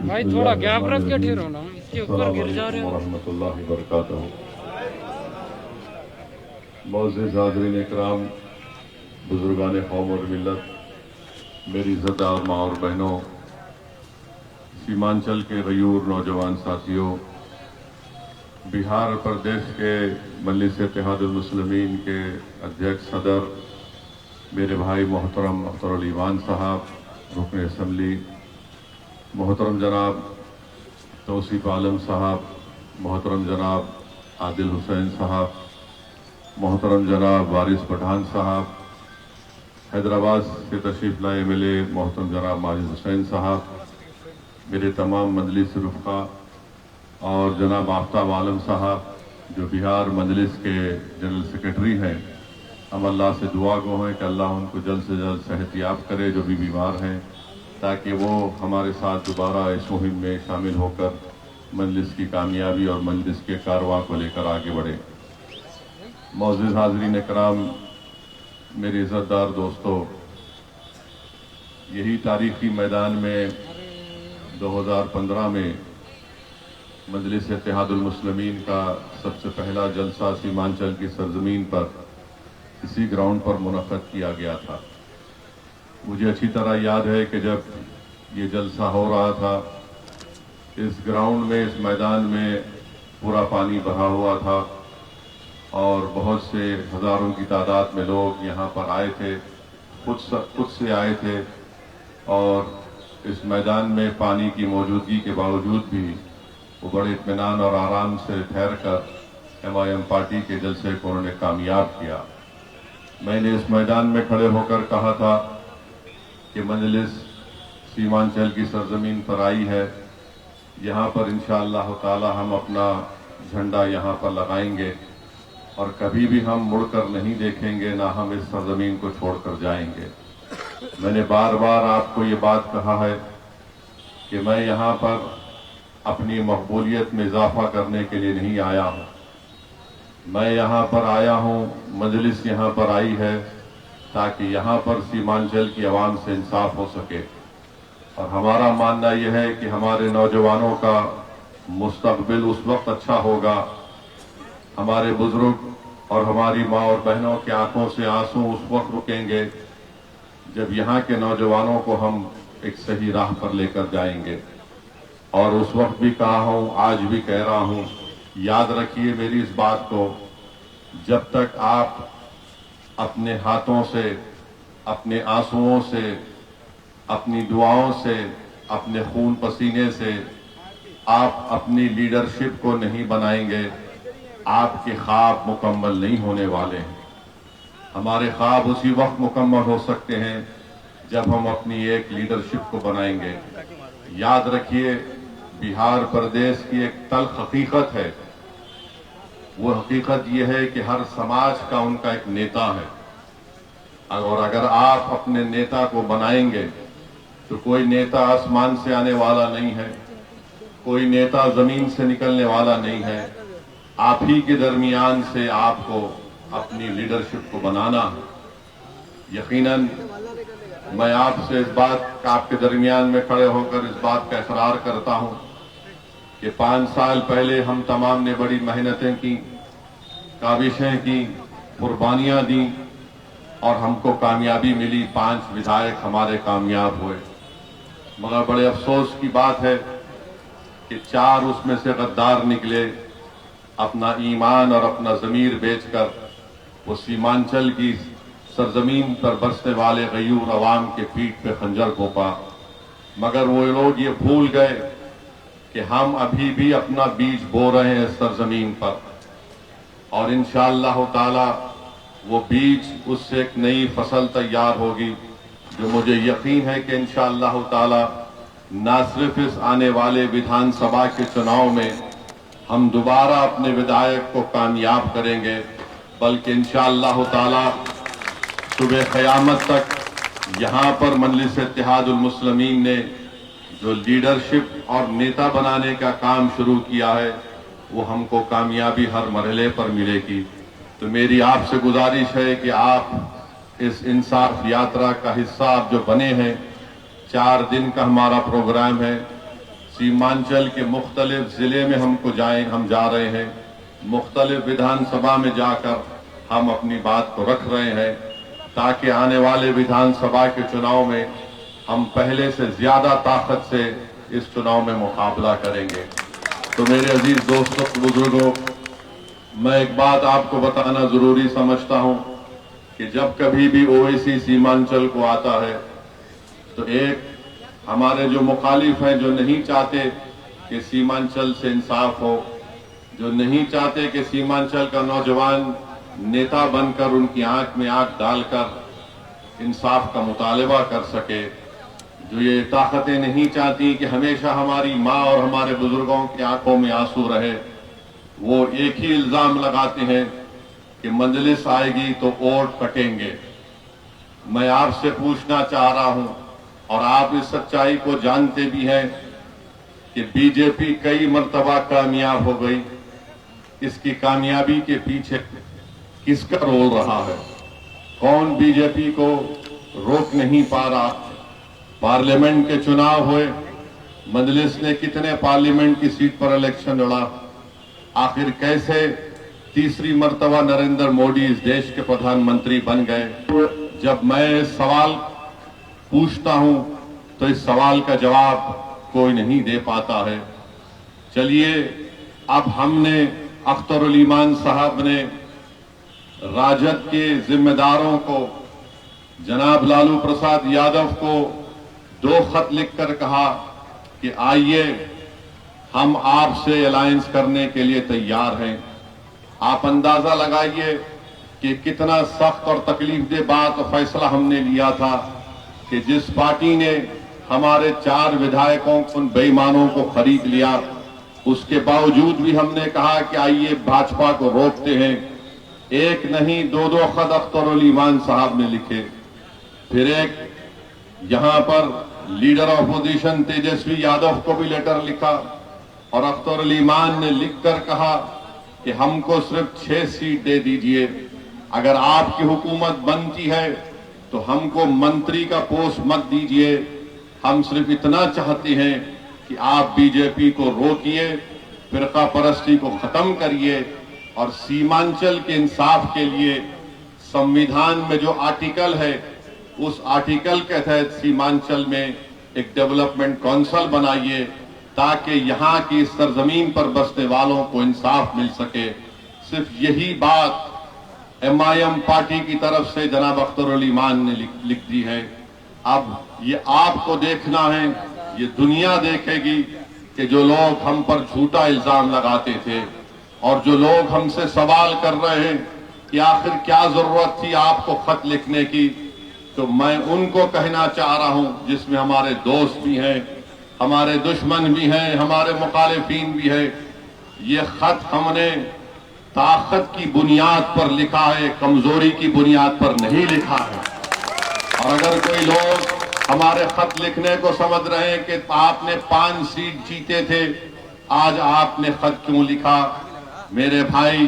भाई थोड़ा गैप रख के ठहरो ना, इसके ऊपर गिर जा रहे हो। रहमतुल्लाहि व बरकातहू। मुअज़्ज़िज़ हाज़रीन इकराम, बुजुर्गान कौम और मिल्लत, मेरी इज़्ज़तदार माँ और बहनों, सीमांचल के गयूर नौजवान साथियों, बिहार प्रदेश के मजलिस इत्तेहादुल मुस्लिमीन के अध्यक्ष सदर मेरे भाई मोहतरम अख्तर अली वान साहब, रुकन असम्बली मोहतरम जनाब तौसीफ आलम साहब, मोहतरम जनाब आदिल हुसैन साहब, मोहतरम जनाब वारिस पठान साहब, हैदराबाद से तशरीफ लाए मिले मोहतरम जनाब माजिद हुसैन साहब, मेरे तमाम मजलिस रुफ़ा और जनाब आफ्ताब आलम साहब जो बिहार मजलिस के जनरल सेक्रेटरी हैं, हम अल्लाह से दुआ गो हैं कि अल्लाह उनको जल्द से जल्द सेहतियाब करे जो भी बीमार हैं, ताकि वो हमारे साथ दोबारा इस मुहिम में शामिल होकर मजलिस की कामयाबी और मजलिस के कारवां को लेकर आगे बढ़े। मुअज़्ज़िज़ हाज़रीन इकराम, मेरे इज़्ज़तदार दोस्तों, यही तारीखी मैदान में 2015 में मजलिस इत्तेहादुल मुस्लिमीन का सबसे पहला जलसा सीमांचल की सरजमीन पर इसी ग्राउंड पर मुनक़्क़द किया गया था। मुझे अच्छी तरह याद है कि जब ये जलसा हो रहा था, इस ग्राउंड में, इस मैदान में पूरा पानी भरा हुआ था और बहुत से हज़ारों की तादाद में लोग यहाँ पर आए थे, खुद से आए थे और इस मैदान में पानी की मौजूदगी के बावजूद भी वो बड़े इत्मीनान और आराम से ठहर कर MIM पार्टी के जलसे को उन्होंने कामयाब किया। मैंने इस मैदान में खड़े होकर कहा था कि मजलिस सीमांचल की सरजमीन पर आई है, यहाँ पर इंशाअल्लाह ताला हम अपना झंडा यहाँ पर लगाएंगे और कभी भी हम मुड़कर नहीं देखेंगे, ना हम इस सरजमीन को छोड़कर जाएंगे। मैंने बार बार आपको ये बात कहा है कि मैं यहाँ पर अपनी मकबूलियत में इजाफा करने के लिए नहीं आया हूँ। मैं यहाँ पर आया हूँ, मजलिस यहाँ पर आई है ताकि यहाँ पर सीमांचल की आवाम से इंसाफ हो सके। और हमारा मानना यह है कि हमारे नौजवानों का मुस्तकबिल उस वक्त अच्छा होगा, हमारे बुजुर्ग और हमारी माँ और बहनों की आंखों से आंसू उस वक्त रुकेंगे जब यहाँ के नौजवानों को हम एक सही राह पर लेकर जाएंगे। और उस वक्त भी कहा हूँ, आज भी कह रहा हूँ, याद रखिए मेरी इस बात को, जब तक आप अपने हाथों से, अपने आंसुओं से, अपनी दुआओं से, अपने खून पसीने से आप अपनी लीडरशिप को नहीं बनाएंगे, आपके ख्वाब मुकम्मल नहीं होने वाले हैं। हमारे ख्वाब उसी वक्त मुकम्मल हो सकते हैं जब हम अपनी एक लीडरशिप को बनाएंगे। याद रखिए, बिहार प्रदेश की एक तल्ख हकीकत है, वो हकीकत ये है कि हर समाज का उनका एक नेता है, और अगर आप अपने नेता को बनाएंगे तो कोई नेता आसमान से आने वाला नहीं है, कोई नेता जमीन से निकलने वाला नहीं है। आप ही के दरमियान से आपको अपनी लीडरशिप को बनाना है। यकीनन मैं आपसे इस बात का, आपके दरमियान में खड़े होकर इस बात का इकरार करता हूं कि 5 साल पहले हम तमाम ने बड़ी मेहनतें की, काविशें की, कुर्बानियां दी और हमको कामयाबी मिली। 5 विधायक हमारे कामयाब हुए, मगर बड़े अफसोस की बात है कि 4 उसमें से गद्दार निकले, अपना ईमान और अपना ज़मीर बेचकर वो सीमांचल की सरजमीन पर बसने वाले गयूर अवाम के पीठ पे खंजर घोंपा। मगर वो लोग ये भूल गए कि हम अभी भी अपना बीज बो रहे हैं सरजमीन पर, और इंशाअल्लाह ताला वो बीज, उससे एक नई फसल तैयार होगी जो मुझे यकीन है कि इंशाअल्लाह ताला न सिर्फ इस आने वाले विधानसभा के चुनाव में हम दोबारा अपने विधायक को कामयाब करेंगे, बल्कि इंशाअल्लाह ताला सुबह क़यामत तक यहाँ पर मजलिस इत्तेहादुल मुस्लिमीन ने जो लीडरशिप और नेता बनाने का काम शुरू किया है, वो हमको कामयाबी हर मरहले पर मिलेगी। तो मेरी आपसे गुजारिश है कि आप इस इंसाफ यात्रा का हिस्सा आप जो बने हैं, 4 दिन का हमारा प्रोग्राम है। सीमांचल के मुख्तलिफ जिले में हम जा रहे हैं। मुख्तलिफ विधानसभा में जाकर हम अपनी बात को रख रहे हैं, ताकि आने वाले विधानसभा के चुनाव में हम पहले से ज्यादा ताकत से इस चुनाव में मुकाबला करेंगे। तो मेरे अजीज दोस्तों, बुजुर्गों, मैं एक बात आपको बताना जरूरी समझता हूं कि जब कभी भी ओवैसी सीमांचल को आता है तो एक हमारे जो मुखालिफ हैं, जो नहीं चाहते कि सीमांचल से इंसाफ हो, जो नहीं चाहते कि सीमांचल का नौजवान नेता बनकर उनकी आंख में आंख डालकर इंसाफ का मुतालबा कर सके, जो ये ताकतें नहीं चाहती कि हमेशा हमारी माँ और हमारे बुजुर्गों की आंखों में आंसू रहे, वो एक ही इल्जाम लगाते हैं कि मजलिस आएगी तो वोट कटेंगे। मैं आपसे पूछना चाह रहा हूं, और आप इस सच्चाई को जानते भी हैं, कि बीजेपी कई मर्तबा कामयाब हो गई। इसकी कामयाबी के पीछे किसका रोल रहा है? कौन बीजेपी को रोक नहीं पा रहा? पार्लियामेंट के चुनाव हुए, मजलिस ने कितने पार्लियामेंट की सीट पर इलेक्शन लड़ा? आखिर कैसे तीसरी मर्तबा नरेंद्र मोदी इस देश के प्रधानमंत्री बन गए? जब मैं सवाल पूछता हूं तो इस सवाल का जवाब कोई नहीं दे पाता है। चलिए, अब हमने अख्तरुल ईमान साहब ने राजद के जिम्मेदारों को, जनाब लालू प्रसाद यादव को 2 खत लिखकर कहा कि आइए हम आपसे अलायंस करने के लिए तैयार हैं। आप अंदाजा लगाइए कि कितना सख्त और तकलीफदेह बात और फैसला हमने लिया था कि जिस पार्टी ने हमारे 4 विधायकों उन बेईमानों को खरीद लिया, उसके बावजूद भी हमने कहा कि आइए भाजपा को रोकते हैं। एक नहीं 2 खत अख्तरुल ईमान साहब ने लिखे। फिर एक यहां पर लीडर ऑपोजिशन तेजस्वी यादव को भी लेटर लिखा और अख्तरुल ईमान ने लिखकर कहा कि हमको सिर्फ 6 सीट दे दीजिए, अगर आपकी हुकूमत बनती है तो हमको मंत्री का पोस्ट मत दीजिए, हम सिर्फ इतना चाहते हैं कि आप बीजेपी को रोकिए, फिरका परस्ती को खत्म करिए और सीमांचल के इंसाफ के लिए संविधान में जो आर्टिकल है, उस आर्टिकल के तहत सीमांचल में एक डेवलपमेंट काउंसिल बनाइए, ताकि यहां की सरजमीन पर बसने वालों को इंसाफ मिल सके। सिर्फ यही बात MIM पार्टी की तरफ से जनाब अख्तरुल ईमान ने लिख दी है। अब ये आपको देखना है, ये दुनिया देखेगी कि जो लोग हम पर झूठा इल्जाम लगाते थे और जो लोग हमसे सवाल कर रहे हैं कि आखिर क्या जरूरत थी आपको खत लिखने की, तो मैं उनको कहना चाह रहा हूं, जिसमें हमारे दोस्त भी हैं, हमारे दुश्मन भी हैं, हमारे मुखालिफिन भी है, ये खत हमने ताकत की बुनियाद पर लिखा है, कमजोरी की बुनियाद पर नहीं लिखा है। और अगर कोई लोग हमारे खत लिखने को समझ रहे हैं कि आपने 5 सीट जीते थे, आज आपने खत क्यों लिखा? मेरे भाई,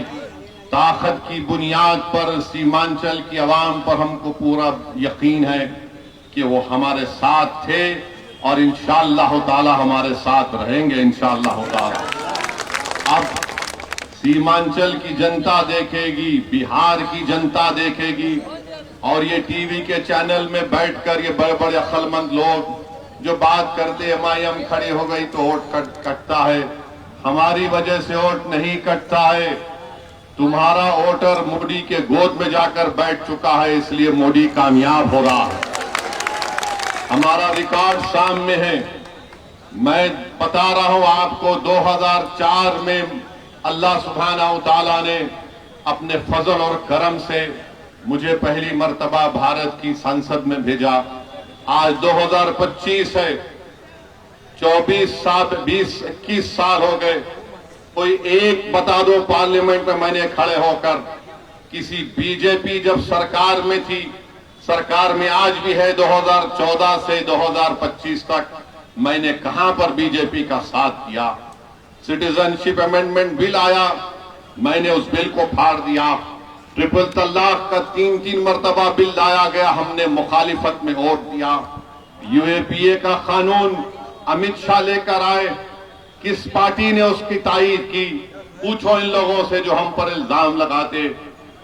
ताकत की बुनियाद पर सीमांचल की आवाम पर हमको पूरा यकीन है कि वो हमारे साथ थे और इंशाअल्लाह ताला हमारे साथ रहेंगे इंशाअल्लाह ताला। अब सीमांचल की जनता देखेगी, बिहार की जनता देखेगी, और ये टीवी के चैनल में बैठकर ये बड़े बड़े अक्लमंद लोग जो बात करते MIM खड़ी हो गई तो वोट कटता है। हमारी वजह से वोट नहीं कटता है, तुम्हारा वोटर मोदी के गोद में जाकर बैठ चुका है, इसलिए मोदी कामयाब हो रहा है। हमारा रिकॉर्ड सामने है। मैं बता रहा हूं आपको, 2004 में अल्लाह सुब्हानहू व तआला ने अपने फजल और करम से मुझे पहली मर्तबा भारत की संसद में भेजा। आज 2025 है, 21 साल हो गए। कोई एक बता दो पार्लियामेंट में मैंने खड़े होकर किसी बीजेपी जब सरकार में थी, सरकार में आज भी है 2014 से 2025 तक, मैंने कहां पर बीजेपी का साथ दिया? सिटीजनशिप अमेंडमेंट बिल आया, मैंने उस बिल को फाड़ दिया। ट्रिपल तलाक का 3 मर्तबा बिल लाया गया, हमने मुखालिफत में वोट दिया। यूएपीए का कानून अमित शाह लेकर आए, किस पार्टी ने उसकी तायीद की? पूछो इन लोगों से जो हम पर इल्जाम लगाते।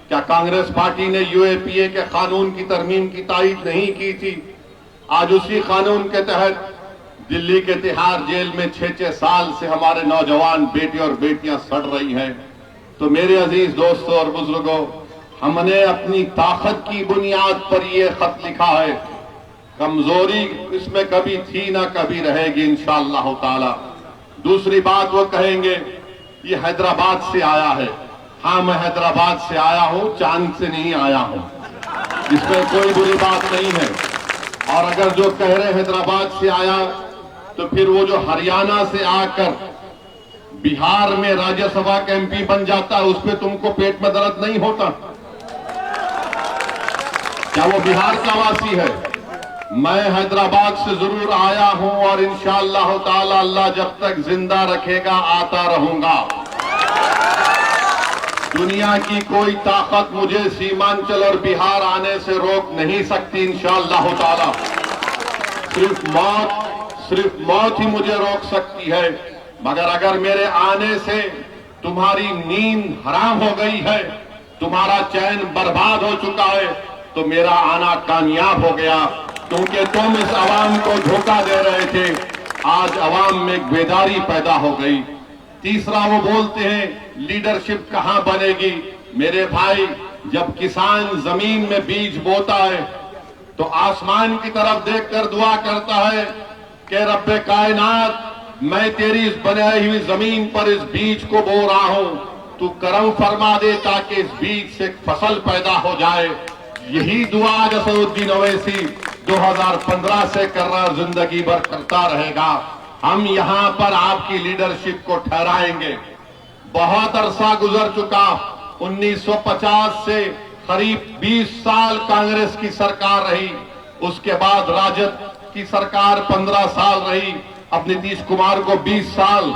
क्या कांग्रेस पार्टी ने यूएपीए के कानून की तरमीम की तायीद नहीं की थी? आज उसी कानून के तहत दिल्ली के तिहाड़ जेल में 6-6 साल से हमारे नौजवान बेटे और बेटियां सड़ रही हैं। तो मेरे अजीज दोस्तों और बुजुर्गों, हमने अपनी ताकत की बुनियाद पर यह खत लिखा है। कमजोरी इसमें कभी थी ना कभी रहेगी इंशाअल्लाह ताला। दूसरी बात वो कहेंगे ये हैदराबाद से आया है। हाँ, मैं हैदराबाद से आया हूं, चांद से नहीं आया हूं, इसमें कोई बुरी बात नहीं है। और अगर जो कह रहे हैदराबाद से आया, तो फिर वो जो हरियाणा से आकर बिहार में राज्यसभा का एमपी बन जाता है, उसमें तुमको पेट में दर्द नहीं होता? क्या वो बिहार का वासी है? मैं हैदराबाद से जरूर आया हूं और इंशाअल्लाह ताला अल्लाह जब तक जिंदा रखेगा आता रहूंगा। दुनिया की कोई ताकत मुझे सीमांचल और बिहार आने से रोक नहीं सकती इंशाअल्लाह ताला। सिर्फ मौत ही मुझे रोक सकती है। मगर अगर मेरे आने से तुम्हारी नींद हराम हो गई है, तुम्हारा चैन बर्बाद हो चुका है, तो मेरा आना कामयाब हो गया, क्योंकि तुम इस आवाम को धोखा दे रहे थे। आज आवाम में बेदारी पैदा हो गई। तीसरा वो बोलते हैं लीडरशिप कहां बनेगी? मेरे भाई, जब किसान जमीन में बीज बोता है तो आसमान की तरफ देखकर दुआ करता है कि रब्बे कायनात, मैं तेरी इस बनाई हुई जमीन पर इस बीज को बो रहा हूं, तू करम फरमा दे ताकि इस बीज से फसल पैदा हो जाए। यही दुआ असदुद्दीन ओवैसी 2015 से कर रहा, जिंदगी भर करता रहेगा। हम यहां पर आपकी लीडरशिप को ठहराएंगे। बहुत अरसा गुजर चुका, 1950 से करीब 20 साल कांग्रेस की सरकार रही, उसके बाद राजद की सरकार 15 साल रही, अब नीतीश कुमार को 20 साल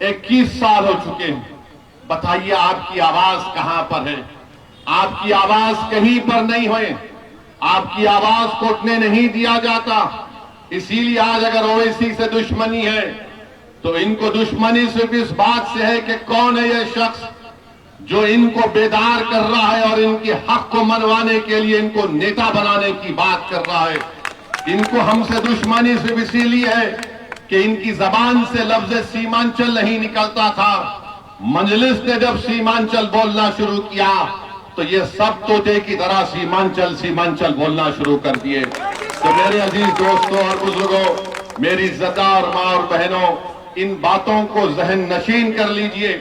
21 साल हो चुके हैं। बताइए आपकी आवाज कहां पर है? आपकी आवाज कहीं पर नहीं हुई, आपकी आवाज को उठने नहीं दिया जाता। इसीलिए आज अगर ओवैसी से दुश्मनी है तो इनको दुश्मनी सिर्फ इस बात से है कि कौन है यह शख्स जो इनको बेदार कर रहा है और इनके हक को मनवाने के लिए इनको नेता बनाने की बात कर रहा है। इनको हमसे दुश्मनी सिर्फ इसीलिए है कि इनकी जबान से लफ्ज सीमांचल नहीं निकलता था। मजलिस ने जब सीमांचल बोलना शुरू किया तो ये सब तोते की तरह सीमांचल सीमांचल बोलना शुरू कर दिए। तो मेरे अजीज दोस्तों और बुजुर्गों, मेरी इज्जतदार मां और बहनों, इन बातों को जहन नशीन कर लीजिए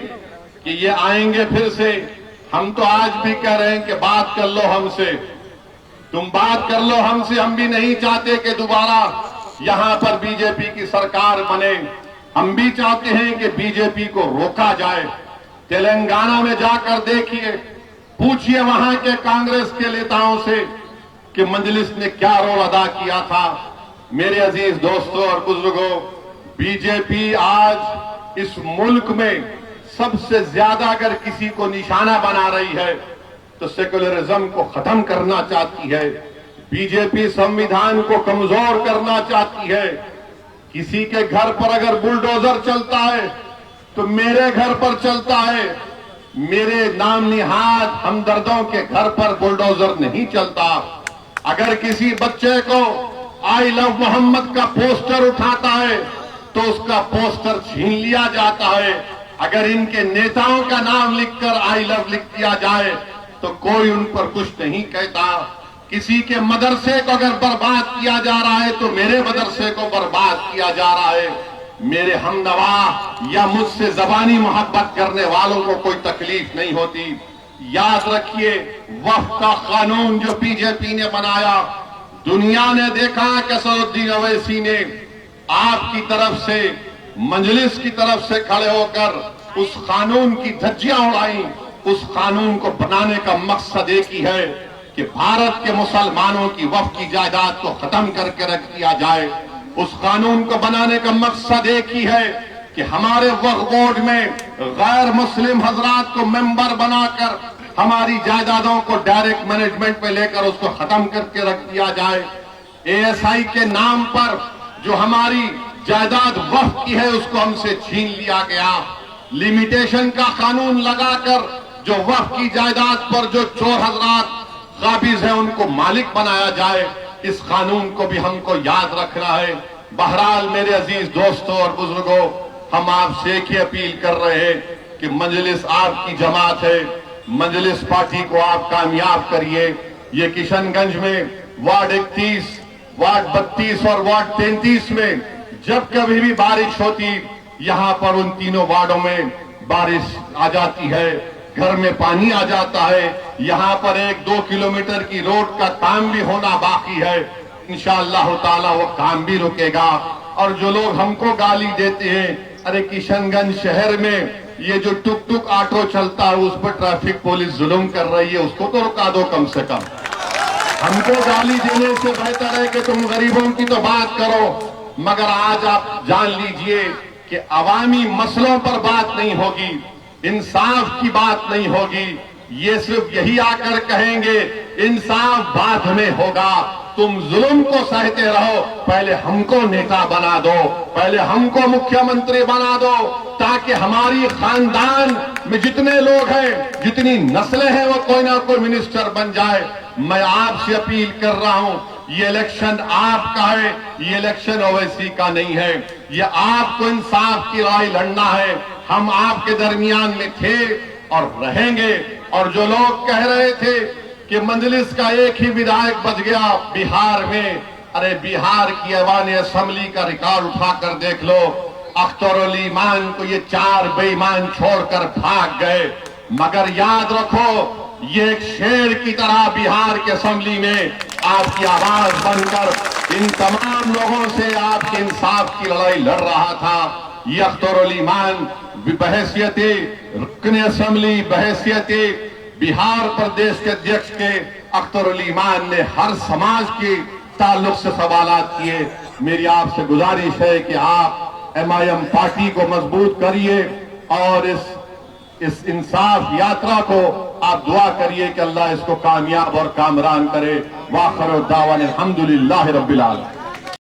कि ये आएंगे फिर से। हम तो आज भी कह रहे हैं कि बात कर लो हमसे, तुम बात कर लो हमसे। हम भी नहीं चाहते कि दोबारा यहां पर बीजेपी की सरकार बने। हम भी चाहते हैं कि बीजेपी को रोका जाए। तेलंगाना में जाकर देखिए, पूछिए वहां के कांग्रेस के नेताओं से कि मजलिस ने क्या रोल अदा किया था। मेरे अजीज दोस्तों और बुजुर्गों, बीजेपी आज इस मुल्क में सबसे ज्यादा अगर किसी को निशाना बना रही है तो सेकुलरिज्म को खत्म करना चाहती है। बीजेपी संविधान को कमजोर करना चाहती है। किसी के घर पर अगर बुलडोजर चलता है तो मेरे घर पर चलता है। मेरे नाम निहाद हमदर्दों के घर पर बुलडोजर नहीं चलता। अगर किसी बच्चे को आई लव मोहम्मद का पोस्टर उठाता है तो उसका पोस्टर छीन लिया जाता है। अगर इनके नेताओं का नाम लिखकर आई लव लिख दिया जाए तो कोई उन पर कुछ नहीं कहता। किसी के मदरसे को अगर बर्बाद किया जा रहा है तो मेरे मदरसे को बर्बाद किया जा रहा है। मेरे हमनवा या मुझसे जबानी मोहब्बत करने वालों को कोई तकलीफ नहीं होती। याद रखिए, वक्फ का कानून जो बीजेपी ने बनाया, दुनिया ने देखा कि असदुद्दीन ओवैसी ने आपकी तरफ से, मजलिस की तरफ से खड़े होकर उस कानून की धज्जियां उड़ाई। उस कानून को बनाने का मकसद एक ही है कि भारत के मुसलमानों की वक्फ की जायदाद को खत्म करके रख दिया जाए। उस कानून को बनाने का मकसद एक ही है कि हमारे वक्फ बोर्ड में गैर मुस्लिम हजरात को मेंबर बनाकर हमारी जायदादों को डायरेक्ट मैनेजमेंट में लेकर उसको खत्म करके रख दिया जाए। एएसआई के नाम पर जो हमारी जायदाद वक्फ की है उसको हमसे छीन लिया गया। लिमिटेशन का कानून लगाकर जो वक्फ की जायदाद पर जो चोर हजरात काबिज है उनको मालिक बनाया जाए, इस कानून को भी हमको याद रखना है। बहरहाल मेरे अजीज दोस्तों और बुजुर्गों, हम आपसे एक ही अपील कर रहे हैं कि मजलिस आपकी जमात है, मजलिस पार्टी को आप कामयाब करिए। ये किशनगंज में वार्ड 31, वार्ड 32 और वार्ड 33 में जब कभी भी बारिश होती, यहां पर उन तीनों वार्डों में बारिश आ जाती है, घर में पानी आ जाता है। यहां पर 1-2 किलोमीटर की रोड का काम भी होना बाकी है। इंशाअल्लाह ताला वो काम भी रुकेगा। और जो लोग हमको गाली देते हैं, अरे किशनगंज शहर में ये जो टुक टुक ऑटो चलता है उस पर ट्रैफिक पुलिस जुल्म कर रही है, उसको तो रुका दो कम से कम। हमको गाली देने से बेहतर है कि तुम गरीबों की तो बात करो। मगर आज आप जान लीजिए कि अवामी मसलों पर बात नहीं होगी, इंसाफ की बात नहीं होगी। ये सिर्फ यही आकर कहेंगे इंसाफ बाद में होगा, तुम जुल्म को सहते रहो, पहले हमको नेता बना दो, पहले हमको मुख्यमंत्री बना दो, ताकि हमारी खानदान में जितने लोग हैं, जितनी नस्लें हैं, वो कोई ना कोई मिनिस्टर बन जाए। मैं आपसे अपील कर रहा हूं, ये इलेक्शन आपका है, ये इलेक्शन ओवैसी का नहीं है। ये आपको इंसाफ की लड़ाई लड़ना है। हम आपके दरमियान में थे और रहेंगे। और जो लोग कह रहे थे कि मजलिस का एक ही विधायक बच गया बिहार में, अरे बिहार की ऐवान असेंबली का रिकॉर्ड उठाकर देख लो। अख्तर ईमान को ये 4 बेईमान छोड़कर भाग गए। मगर याद रखो, ये एक शेर की तरह बिहार के असेंबली में आपकी आवाज बनकर इन तमाम लोगों से आपके इंसाफ की लड़ाई लड़ रहा था। ये अख्तर ईमान बहैसियत रुकने असेंबली, बहैसियत बिहार प्रदेश के अध्यक्ष के अख्तर ईमान ने हर समाज के ताल्लुक से सवालात किए। मेरी आपसे गुजारिश है कि आप एमआईएम पार्टी को मजबूत करिए और इस इंसाफ यात्रा को आप दुआ करिए कि अल्लाह इसको कामयाब और कामरान करे। वाखिर दावाना अल्हम्दुलिल्लाहि रब्बिल आलमीन।